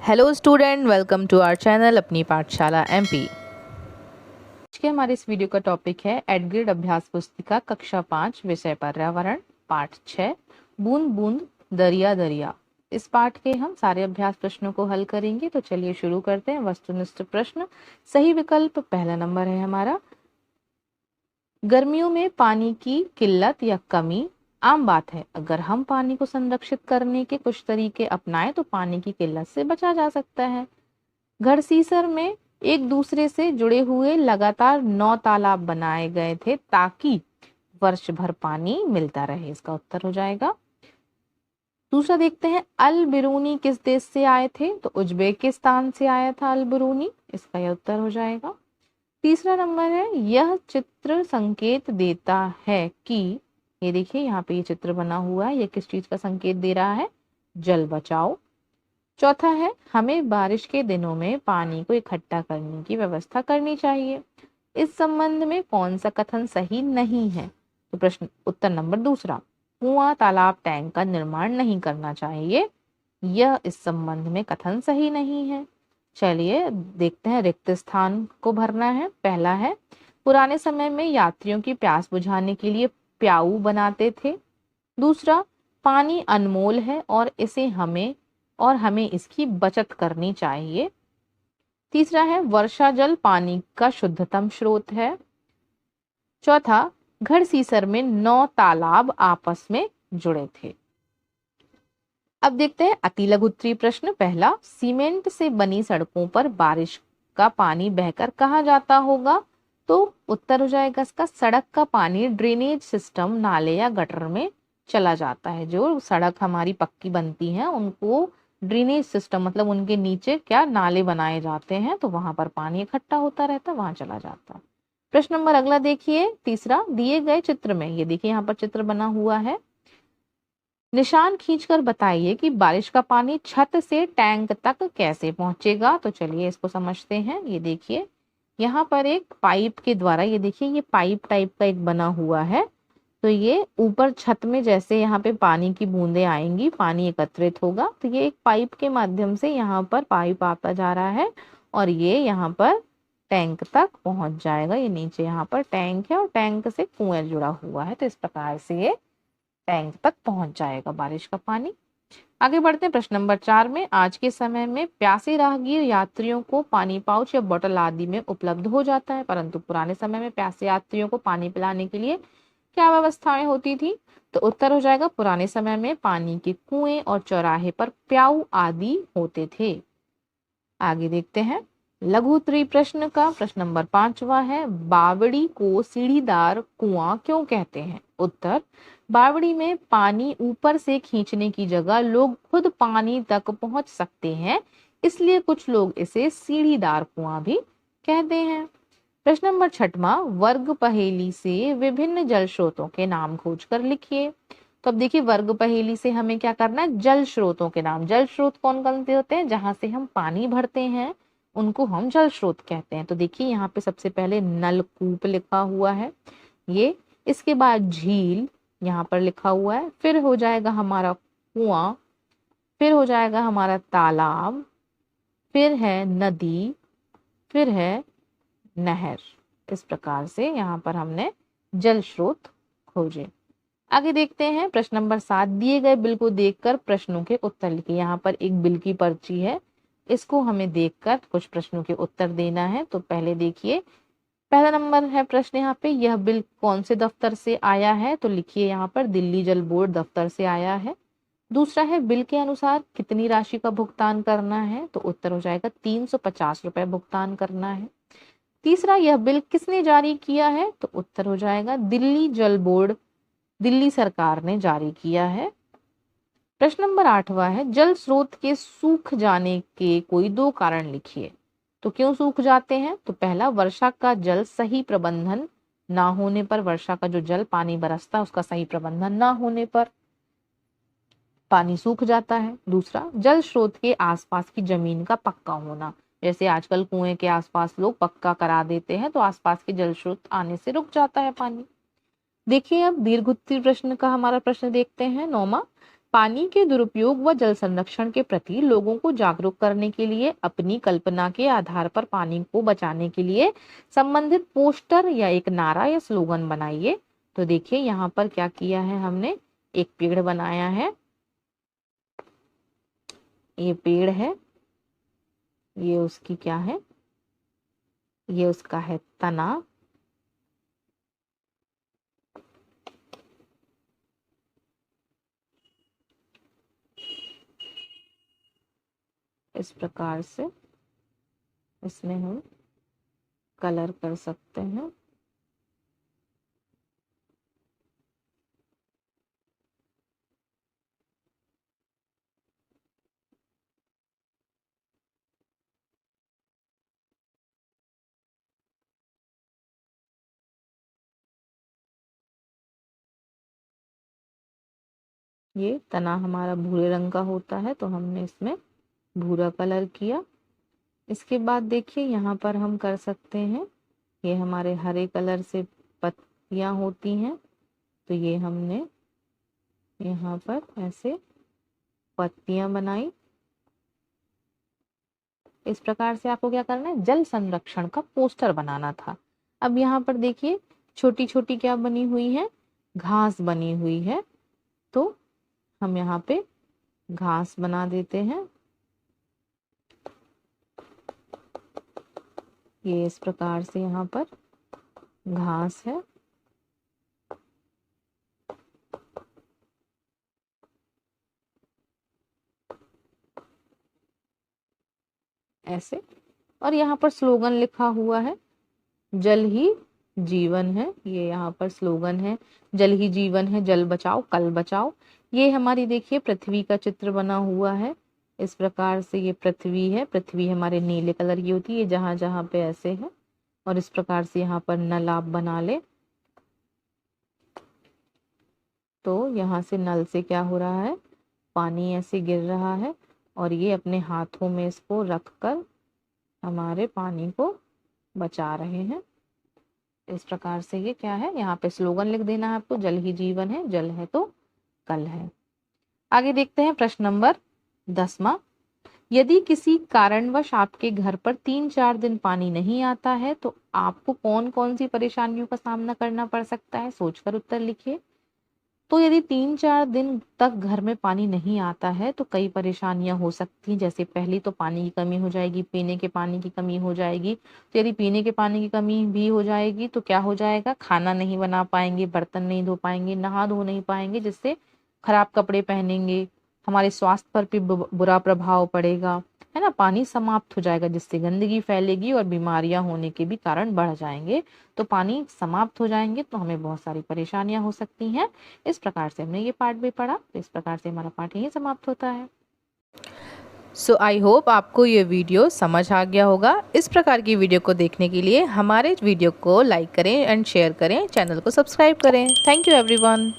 Hello student, welcome to our channel Apni Pathshala MP. आज के हमारे इस वीडियो का टॉपिक है एडग्रेड अभ्यास पुस्तिका कक्षा 5 विषय पर्यावरण पाठ 6 बूंद बूंद दरिया दरिया। इस पाठ के हम सारे अभ्यास प्रश्नों को हल करेंगे। तो चलिए शुरू करते हैं। वस्तुनिष्ठ प्रश्न। सही विकल्प पहला नंबर है हमारा। गर्मियों में पानी की किल्लत या कमी आम बात है। अगर हम पानी को संरक्षित करने के कुछ तरीके अपनाएं तो पानी की किल्लत से बचा जा सकता है। घड़सीसर में एक दूसरे से जुड़े हुए लगातार 9 तालाब बनाए गए थे ताकि वर्ष भर पानी मिलता रहे। इसका उत्तर हो जाएगा। दूसरा देखते हैं, अल बिरूनी किस देश से आए थे? तो उज्बेकिस्तान से आया था अल बिरूनी। इसका यह उत्तर हो जाएगा। तीसरा नंबर है, यह चित्र संकेत देता है कि, ये देखिए यहाँ पे ये चित्र बना हुआ है, ये किस चीज का संकेत दे रहा है? जल बचाओ। चौथा है, हमें बारिश के दिनों में पानी को इकट्ठा करने की व्यवस्था करनी चाहिए। इस संबंध में कौन सा कथन सही नहीं है? तो प्रश्न उत्तर नंबर दूसरा, कुआं तालाब टैंक का निर्माण नहीं करना चाहिए। यह इस संबंध में कथन सही नहीं है। चलिए देखते हैं, रिक्त स्थान को भरना है। पहला है, पुराने समय में यात्रियों की प्यास बुझाने के लिए प्याऊ बनाते थे। दूसरा, पानी अनमोल है और हमें इसकी बचत करनी चाहिए। तीसरा है, वर्षा जल पानी का शुद्धतम स्रोत है। चौथा, घड़सीसर में 9 तालाब आपस में जुड़े थे। अब देखते हैं अति लघु उत्तरीय प्रश्न। पहला, सीमेंट से बनी सड़कों पर बारिश का पानी बहकर कहाँ जाता होगा? तो उत्तर हो जाएगा इसका, सड़क का पानी ड्रेनेज सिस्टम नाले या गटर में चला जाता है। जो सड़क हमारी पक्की बनती है उनको ड्रेनेज सिस्टम मतलब उनके नीचे क्या नाले बनाए जाते हैं, तो वहां पर पानी इकट्ठा होता रहता है, वहां चला जाता है। प्रश्न नंबर अगला देखिए, तीसरा, दिए गए चित्र में, ये देखिए यहाँ पर चित्र बना हुआ है, निशान खींचकर बताइए कि बारिश का पानी छत से टैंक तक कैसे पहुंचेगा। तो चलिए इसको समझते हैं। ये देखिए यहाँ पर एक पाइप के द्वारा, ये देखिए ये पाइप टाइप का एक बना हुआ है। तो ये ऊपर छत में जैसे यहाँ पे पानी की बूंदें आएंगी, पानी एकत्रित होगा, तो ये एक पाइप के माध्यम से यहाँ पर पाइप आता जा रहा है और ये यहाँ पर टैंक तक पहुंच जाएगा। ये नीचे यहाँ पर टैंक है और टैंक से कुएं जुड़ा हुआ है, तो इस प्रकार से ये टैंक तक पहुंच जाएगा बारिश का पानी। आगे बढ़ते हैं प्रश्न नंबर 4 में। आज के समय में प्यासे राहगीर यात्रियों को पानी पाउच या बोतल आदि में उपलब्ध हो जाता है, परंतु पुराने समय में प्यासे यात्रियों को पानी पिलाने के लिए क्या व्यवस्थाएं होती थी? तो उत्तर हो जाएगा, पुराने समय में पानी के कुएं और चौराहे पर प्याऊ आदि होते थे। आगे देखते हैं लघु उत्तरीय प्रश्न का। प्रश्न नंबर 5वां है, बावड़ी को सीढ़ीदार कुआं क्यों कहते हैं? उत्तर, बावड़ी में पानी ऊपर से खींचने की जगह लोग खुद पानी तक पहुंच सकते हैं, इसलिए कुछ लोग इसे सीढ़ीदार कुआं भी कहते हैं। प्रश्न नंबर 6वां, वर्ग पहेली से विभिन्न जल स्रोतों के नाम खोजकर लिखिए। तो अब देखिए, वर्ग पहेली से हमें क्या करना है? जल स्रोतों के नाम। जल स्रोत कौन कौन से होते हैं? जहां से हम पानी भरते हैं उनको हम जल स्रोत कहते हैं। तो देखिए यहाँ पे सबसे पहले नलकूप लिखा हुआ है, ये, इसके बाद झील यहाँ पर लिखा हुआ है, फिर हो जाएगा हमारा कुआं, फिर हो जाएगा हमारा तालाब, फिर है नदी, फिर है नहर। इस प्रकार से यहाँ पर हमने जल स्रोत खोजे। आगे देखते हैं प्रश्न नंबर 7, दिए गए बिल को देखकर प्रश्नों के उत्तर लिखिए। यहाँ पर एक बिल की पर्ची है, इसको हमें देखकर कुछ प्रश्नों के उत्तर देना है। तो पहले देखिए, पहला नंबर है प्रश्न यहाँ पे, यह बिल कौन से दफ्तर से आया है? तो लिखिए यहाँ पर दिल्ली जल बोर्ड दफ्तर से आया है। दूसरा है, बिल के अनुसार कितनी राशि का भुगतान करना है? तो उत्तर हो जाएगा 350 रुपए भुगतान करना है। तीसरा, यह बिल किसने जारी किया है? तो उत्तर हो जाएगा दिल्ली जल बोर्ड, दिल्ली सरकार ने जारी किया है। प्रश्न नंबर 8वां है, जल स्रोत के सूख जाने के कोई 2 कारण लिखिए। तो क्यों सूख जाते हैं? तो पहला, वर्षा का जल सही प्रबंधन ना होने पर, वर्षा का जो जल पानी बरसता है उसका सही प्रबंधन ना होने पर पानी सूख जाता है। दूसरा, जल स्रोत के आसपास की जमीन का पक्का होना, जैसे आजकल कुएं के आसपास लोग पक्का करा देते हैं तो आसपास के जल स्रोत आने से रुक जाता है पानी। देखिए अब दीर्घ उत्तरीय प्रश्न का हमारा प्रश्न देखते हैं 9वां, पानी के दुरुपयोग व जल संरक्षण के प्रति लोगों को जागरूक करने के लिए अपनी कल्पना के आधार पर पानी को बचाने के लिए संबंधित पोस्टर या एक नारा या स्लोगन बनाइए। तो देखिए यहाँ पर क्या किया है, हमने एक पेड़ बनाया है, ये पेड़ है, ये उसकी क्या है, ये उसका है तना। इस प्रकार से इसमें हम कलर कर सकते हैं। ये तना हमारा भूरे रंग का होता है, तो हमने इसमें भूरा कलर किया। इसके बाद देखिए यहाँ पर हम कर सकते हैं, ये हमारे हरे कलर से पत्तियां होती हैं, तो ये हमने यहाँ पर ऐसे पत्तियां बनाई। इस प्रकार से आपको क्या करना है, जल संरक्षण का पोस्टर बनाना था। अब यहाँ पर देखिए छोटी छोटी क्या बनी हुई है, घास बनी हुई है, तो हम यहाँ पे घास बना देते हैं। ये इस प्रकार से यहाँ पर घास है। ऐसे, और यहाँ पर स्लोगन लिखा हुआ है, जल ही जीवन है। ये यहाँ पर स्लोगन है, जल ही जीवन है, जल बचाओ कल बचाओ। ये हमारी देखिए पृथ्वी का चित्र बना हुआ है। इस प्रकार से ये पृथ्वी है, पृथ्वी हमारे नीले कलर की होती है जहां जहां पे ऐसे है। और इस प्रकार से यहाँ पर नल आप बना ले, तो यहाँ से नल से क्या हो रहा है, पानी ऐसे गिर रहा है, और ये अपने हाथों में इसको रखकर हमारे पानी को बचा रहे हैं। इस प्रकार से ये क्या है, यहाँ पे स्लोगन लिख देना है आपको, जल ही जीवन है, जल है तो कल है। आगे देखते हैं प्रश्न नंबर 10वां। यदि किसी कारणवश आपके घर पर 3-4 दिन पानी नहीं आता है तो आपको कौन कौन सी परेशानियों का सामना करना पड़ सकता है, सोचकर उत्तर लिखिए। तो यदि 3-4 दिन तक घर में पानी नहीं आता है तो कई परेशानियां हो सकती हैं। जैसे पहली तो पानी की कमी हो जाएगी, पीने के पानी की कमी हो जाएगी। तो यदि पीने के पानी की कमी भी हो जाएगी तो क्या हो जाएगा, खाना नहीं बना पाएंगे, बर्तन नहीं धो पाएंगे, नहा धो नहीं पाएंगे, जिससे खराब कपड़े पहनेंगे, हमारे स्वास्थ्य पर भी बुरा प्रभाव पड़ेगा, है ना। पानी समाप्त हो जाएगा जिससे गंदगी फैलेगी और बीमारियां होने के भी कारण बढ़ जाएंगे। तो पानी समाप्त हो जाएंगे तो हमें बहुत सारी परेशानियां हो सकती हैं। इस प्रकार से हमने ये पाठ भी पढ़ा, तो इस प्रकार से हमारा पाठ यही समाप्त होता है। सो आई होप आपको ये वीडियो समझ आ गया होगा। इस प्रकार की वीडियो को देखने के लिए हमारे वीडियो को लाइक करें एंड शेयर करें, चैनल को सब्सक्राइब करें। Thank you everyone.